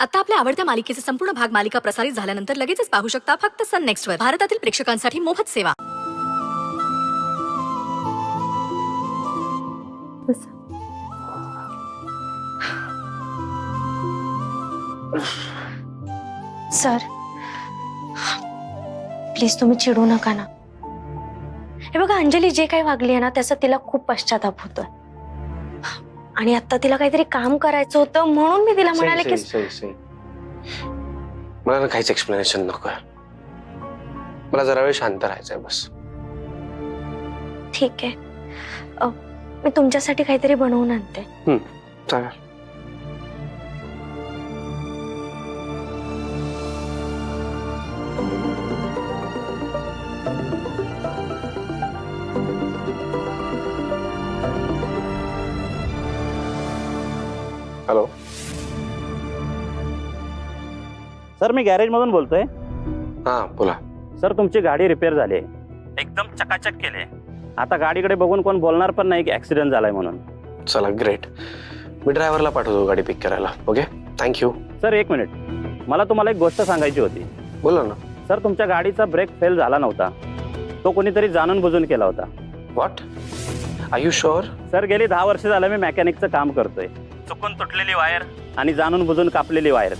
आता आपल्या आवडत्या मालिकेचे संपूर्ण भाग मालिका प्रसारित झाल्यानंतर लगेचच पाहू शकता फक्त सन नेक्स्ट वर. भारतातील प्रेक्षकांसाठी मोफत सेवा. सर प्लीज तुम्ही चिडू नका ना. हे बघा अंजली जे काही वागली आहे ना त्याचा तिला खूप पश्चाताप होतोय आणि आता तिला काहीतरी काम करायचं होतं म्हणून मी तिला म्हणाले की मला ना काहीच एक्सप्लेनेशन नकोय. मला जरा वेळ शांत राहायचंय बस. ठीक आहे मी तुमच्यासाठी काहीतरी बनवून आणते. चालेल. हॅलो सर मी गॅरेज मधून बोलतोय. हा बोला. सर तुमची गाडी रिपेअर झाली आहे, एकदम चकाचक केले. आता गाडीकडे बघून कोण बोलणार पण नाही की ऍक्सिडेंट झालाय म्हणून. चला ग्रेट. मी ड्रायव्हरला पाठवतो गाडी पिक करायला. Okay thank you. सर एक मिनिट, मला तुम्हाला एक गोष्ट सांगायची होती. बोला ना. सर तुमच्या गाडीचा ब्रेक फेल झाला नव्हता, तो कोणीतरी जाणून बुजून केला होता. What are you sure? Sir गेली 10 वर्ष झालं मी मेकॅनिकचं काम करतोय. चुकून तुटलेली वायर आणि जाणून बुजून कापलेली वायर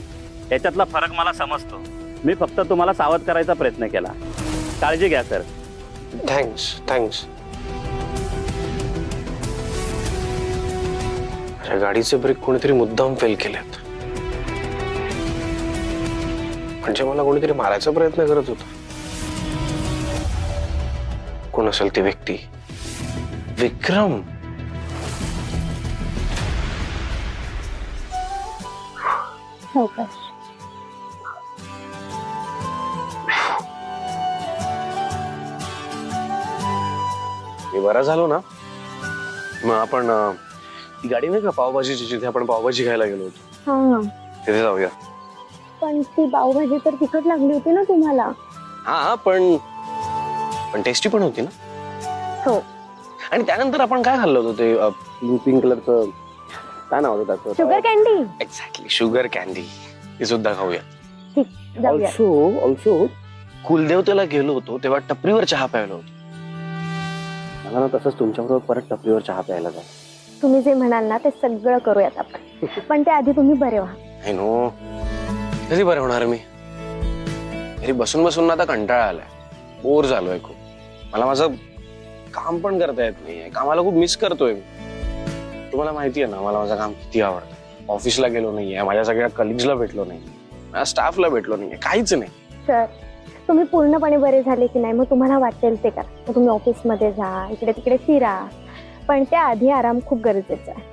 याच्यातला फरक मला समजतो. मी फक्त तुम्हाला सावध करायचा प्रयत्न केला. काळजी घ्या सर. थँक्स. अरे गाडीचे ब्रेक कोणीतरी मुद्दाम फेल केलेत. म्हणजे मला कोणीतरी मारायचा प्रयत्न करत होता. कोण असेल ती व्यक्ती? विक्रम. हो का? मी बरा झालो ना, मग आपण ती गाडी नाही का पावभाजीची, जिथे आपण पावभाजी खायला गेलो होतो हा तिथे जाऊया. पण ती पावभाजी तर तिखट लागली होती ना तुम्हाला. हा पण टेस्टी पण होती ना. हो. आणि त्यानंतर आपण काय खाल्लं होतं ते ब्लू पिंक कलरचं, काय नाव होतं त्याचं? Sugar candy. Exactly, sugar candy. ती सुद्धा खाऊया. ठीक जाऊया. ऑल्सो कुलदेवतेला गेलो होतो तेव्हा टपरीवर चहा प्यायला होतो. मला ना तसंच तुमच्याबरोबर परत टपरीवर चहा प्यायला जा. तुम्ही जे म्हणाल ना ते सगळं करूयात आपण, पण ते आधी तुम्ही बरे व्हा. I know. कधी बरं होणार मी? घरी बसून बसून आता कंटाळा आलाय, बोर झालोय खूप. मला माझं काम पण करता येत नाहीये, कामाला खूप मिस करतोय मी. तुम्हाला माहिती आहे ना मला माझं काम किती आवडतं. ऑफिसला गेलो नाहीये, माझ्या सगळ्या कलिग्सला भेटलो नाही, माझ्या स्टाफला भेटलो नाहीये, काहीच नाही. सर तुम्ही पूर्णपणे बरे झाले की नाही मग तुम्हाला वाटेल ते करा. मग तुम्ही ऑफिसमध्ये जा, इकडे तिकडे फिरा, पण त्याआधी आराम खूप गरजेचा आहे.